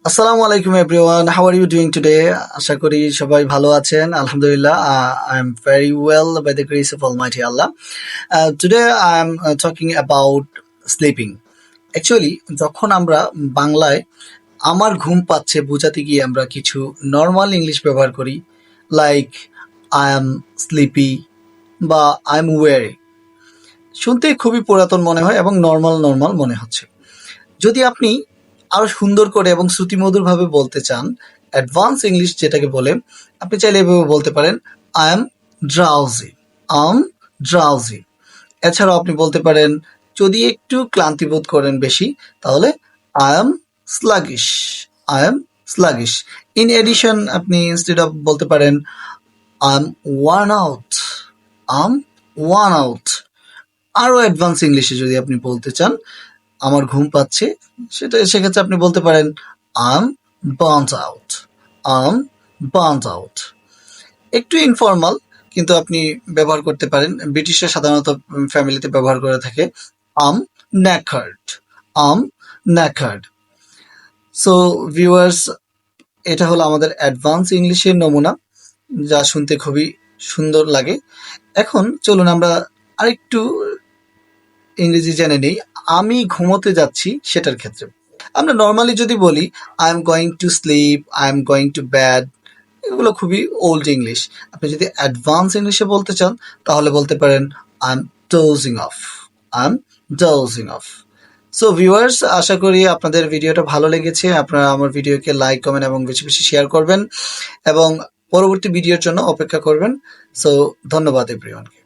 আসসালামু আলাইকুম everyone, how are you doing today? আশা করি সবাই ভালো আছেন। আলহামদুলিল্লাহ, I am very well by the grace of almighty Allah. Today I am talking about sleeping. Actually যখন আমরা বাংলায় আমার ঘুম পাচ্ছে বোঝাতে গিয়ে আমরা কিছু নর্মাল ইংলিশ ব্যবহার করি, লাইক আই এম স্লিপি বা আই এম ওয়ারি। শুনতে খুবই পুরাতন মনে হয় এবং নর্মাল নর্মাল মনে হচ্ছে। যদি আপনি আরো সুন্দর করে এবং শ্রুতিমধুরভাবে বলতে চান, অ্যাডভান্স ইংলিশ যেটাকে বলে, আপনি চাইলে এভাবে বলতে পারেন, I am drowsy, I'm drowsy. এছাড়াও আপনি বলতে পারেন, যদি একটু ক্লান্তি বোধ করেন বেশি, তাহলে I am sluggish, I am sluggish. In addition আপনি ইনস্টেড অফ বলতে পারেন, I am worn out, I'm worn out. আরো অ্যাডভান্স ইংলিশে যদি আপনি বলতে চান, আমার ঘুম পাচ্ছে, সেক্ষেত্রে আপনি বলতে পারেন, আম বার্নড আউট, আম বার্নড আউট। একটু ইনফর্মাল, কিন্তু আপনি ব্যবহার করতে পারেন। ব্রিটিশরা সাধারণত ফ্যামিলিতে ব্যবহার করে থাকে, আম ন্যাকার্ড, আম ন্যাকার্ড। সো ভিউয়ার্স, এটা হলো আমাদের অ্যাডভান্স ইংলিশের নমুনা, যা শুনতে খুবই সুন্দর লাগে। এখন চলুন আমরা আরেকটু ইংরেজি জেনে নেই। আমি ঘুমোতে যাচ্ছি সেটার ক্ষেত্রে আমরা নর্মালি যদি বলি, I am going to sleep, I am going to bad, এগুলো খুবই ওল্ড ইংলিশ। আপনি যদি অ্যাডভান্স ইংলিশে বলতে চান, তাহলে বলতে পারেন, I am dozing off, I am dozing off. So viewers, আশা করি আপনাদের ভিডিওটা ভালো লেগেছে। আপনারা আমার ভিডিওকে লাইক, কমেন্ট এবং বেশি বেশি শেয়ার করবেন এবং পরবর্তী ভিডিওর জন্য অপেক্ষা করবেন। সো ধন্যবাদ এভরিওয়ানকে।